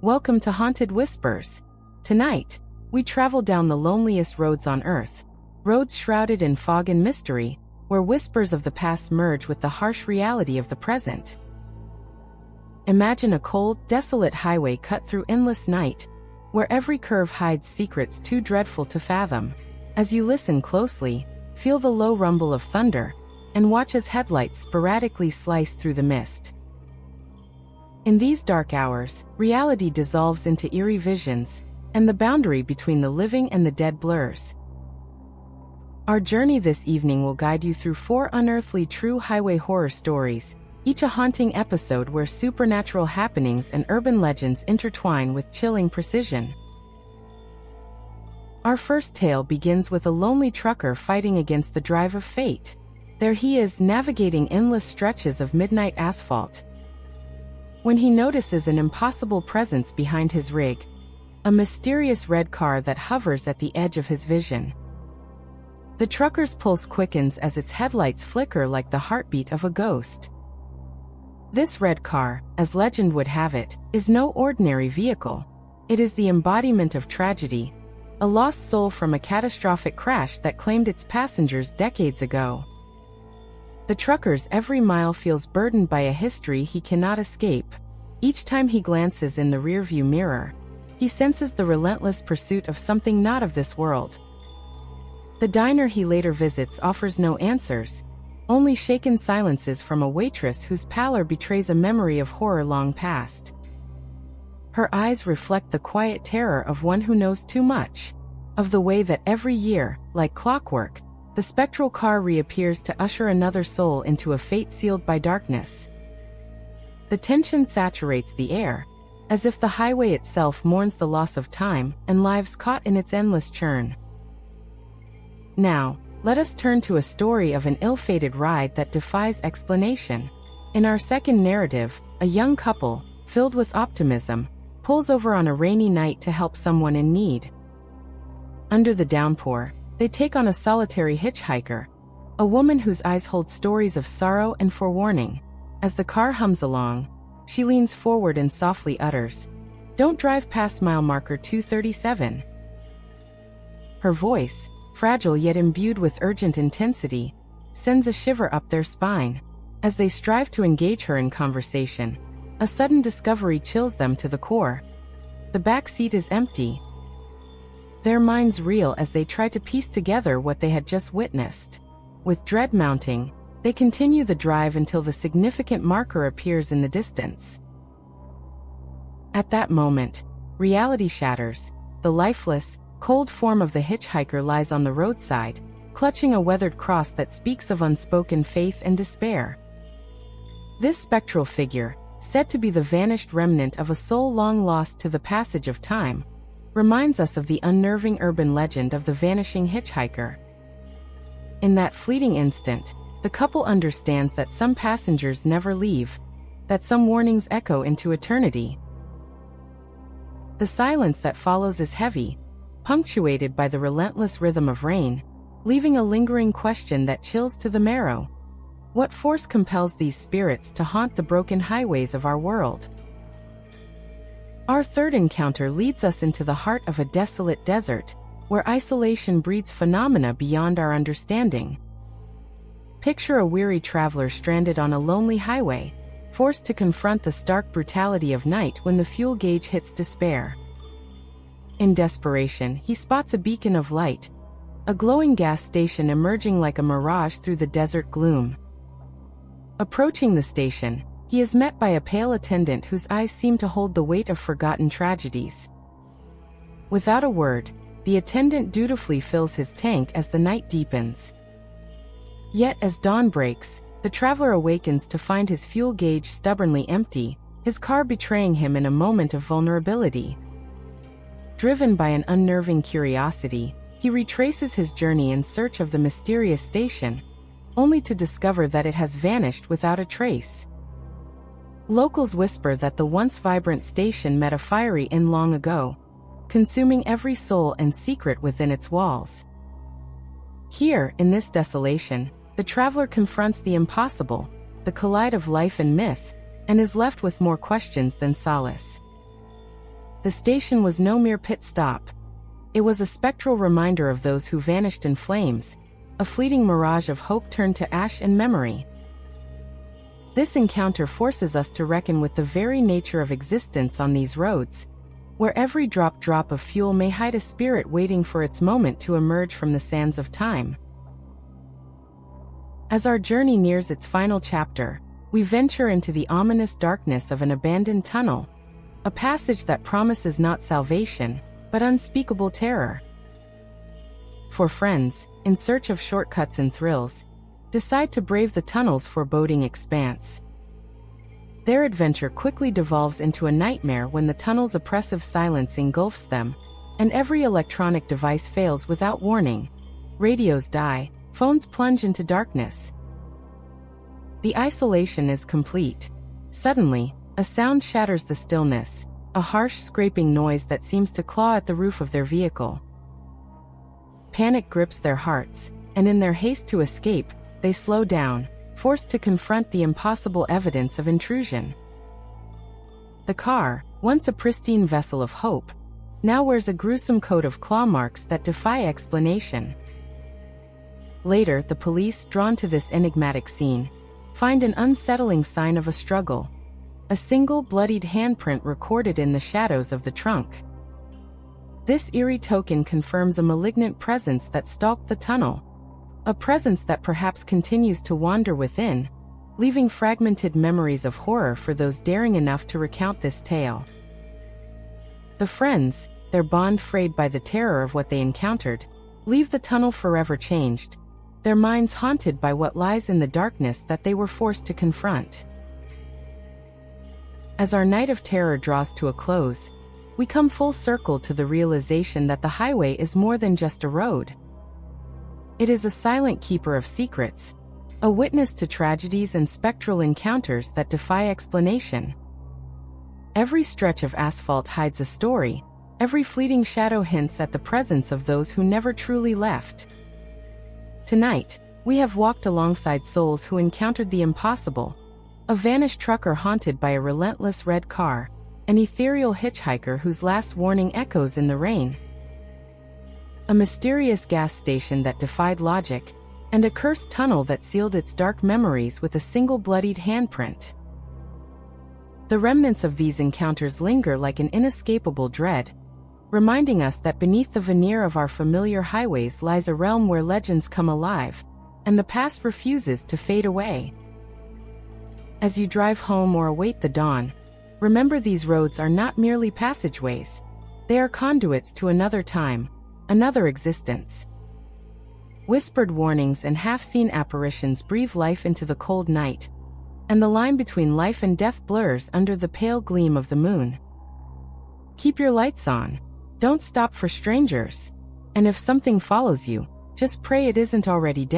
Welcome to Haunted Whispers. Tonight, we travel down the loneliest roads on Earth, roads shrouded in fog and mystery, where whispers of the past merge with the harsh reality of the present. Imagine a cold, desolate highway cut through endless night, where every curve hides secrets too dreadful to fathom. As you listen closely, feel the low rumble of thunder, and watch as headlights sporadically slice through the mist. In these dark hours, reality dissolves into eerie visions, and the boundary between the living and the dead blurs. Our journey this evening will guide you through 4 unearthly true highway horror stories, each a haunting episode where supernatural happenings and urban legends intertwine with chilling precision. Our first tale begins with a lonely trucker fighting against the drive of fate. There he is, navigating endless stretches of midnight asphalt, when he notices an impossible presence behind his rig, a mysterious red car that hovers at the edge of his vision. The trucker's pulse quickens as its headlights flicker like the heartbeat of a ghost. This red car, as legend would have it, is no ordinary vehicle. It is the embodiment of tragedy, a lost soul from a catastrophic crash that claimed its passengers decades ago. The trucker's every mile feels burdened by a history he cannot escape. Each time he glances in the rearview mirror, he senses the relentless pursuit of something not of this world. The diner he later visits offers no answers, only shaken silences from a waitress whose pallor betrays a memory of horror long past. Her eyes reflect the quiet terror of one who knows too much, of the way that every year, like clockwork, the spectral car reappears to usher another soul into a fate sealed by darkness. The tension saturates the air, as if the highway itself mourns the loss of time and lives caught in its endless churn. Now, let us turn to a story of an ill-fated ride that defies explanation. In our second narrative, a young couple, filled with optimism, pulls over on a rainy night to help someone in need. Under the downpour, they take on a solitary hitchhiker, a woman whose eyes hold stories of sorrow and forewarning. As the car hums along, she leans forward and softly utters, "Don't drive past mile marker 237. Her voice, fragile yet imbued with urgent intensity, sends a shiver up their spine. As they strive to engage her in conversation, a sudden discovery chills them to the core. The back seat is empty. Their minds reel as they try to piece together what they had just witnessed. With dread mounting, they continue the drive until the significant marker appears in the distance. At that moment, reality shatters. The lifeless, cold form of the hitchhiker lies on the roadside, clutching a weathered cross that speaks of unspoken faith and despair. This spectral figure, said to be the vanished remnant of a soul long lost to the passage of time, reminds us of the unnerving urban legend of the Vanishing Hitchhiker. In that fleeting instant, the couple understands that some passengers never leave, that some warnings echo into eternity. The silence that follows is heavy, punctuated by the relentless rhythm of rain, leaving a lingering question that chills to the marrow. What force compels these spirits to haunt the broken highways of our world? Our third encounter leads us into the heart of a desolate desert, where isolation breeds phenomena beyond our understanding. Picture a weary traveler stranded on a lonely highway, forced to confront the stark brutality of night when the fuel gauge hits despair. In desperation, he spots a beacon of light, a glowing gas station emerging like a mirage through the desert gloom. Approaching the station, he is met by a pale attendant whose eyes seem to hold the weight of forgotten tragedies. Without a word, the attendant dutifully fills his tank as the night deepens. Yet as dawn breaks, the traveler awakens to find his fuel gauge stubbornly empty, his car betraying him in a moment of vulnerability. Driven by an unnerving curiosity, he retraces his journey in search of the mysterious station, only to discover that it has vanished without a trace. Locals whisper that the once vibrant station met a fiery end long ago, consuming every soul and secret within its walls. Here, in this desolation, the traveler confronts the impossible, the collide of life and myth, and is left with more questions than solace. The station was no mere pit stop. It was a spectral reminder of those who vanished in flames, a fleeting mirage of hope turned to ash and memory. This encounter forces us to reckon with the very nature of existence on these roads, where every drop of fuel may hide a spirit waiting for its moment to emerge from the sands of time. As our journey nears its final chapter, we venture into the ominous darkness of an abandoned tunnel, a passage that promises not salvation, but unspeakable terror. For friends, in search of shortcuts and thrills, decide to brave the tunnel's foreboding expanse. Their adventure quickly devolves into a nightmare when the tunnel's oppressive silence engulfs them, and every electronic device fails without warning. Radios die, phones plunge into darkness. The isolation is complete. Suddenly, a sound shatters the stillness, a harsh scraping noise that seems to claw at the roof of their vehicle. Panic grips their hearts, and in their haste to escape, they slow down, forced to confront the impossible evidence of intrusion. The car, once a pristine vessel of hope, now wears a gruesome coat of claw marks that defy explanation. Later, the police, drawn to this enigmatic scene, find an unsettling sign of a struggle. A single bloodied handprint recorded in the shadows of the trunk. This eerie token confirms a malignant presence that stalked the tunnel, a presence that perhaps continues to wander within, leaving fragmented memories of horror for those daring enough to recount this tale. The friends, their bond frayed by the terror of what they encountered, leave the tunnel forever changed, their minds haunted by what lies in the darkness that they were forced to confront. As our night of terror draws to a close, we come full circle to the realization that the highway is more than just a road. It is a silent keeper of secrets, a witness to tragedies and spectral encounters that defy explanation. Every stretch of asphalt hides a story, every fleeting shadow hints at the presence of those who never truly left. Tonight, we have walked alongside souls who encountered the impossible, a vanished trucker haunted by a relentless red car, an ethereal hitchhiker whose last warning echoes in the rain, a mysterious gas station that defied logic, and a cursed tunnel that sealed its dark memories with a single bloodied handprint. The remnants of these encounters linger like an inescapable dread, reminding us that beneath the veneer of our familiar highways lies a realm where legends come alive, and the past refuses to fade away. As you drive home or await the dawn, remember these roads are not merely passageways. They are conduits to another time, another existence. Whispered warnings and half-seen apparitions breathe life into the cold night, and the line between life and death blurs under the pale gleam of the moon. Keep your lights on. Don't stop for strangers. And if something follows you, just pray it isn't already dead.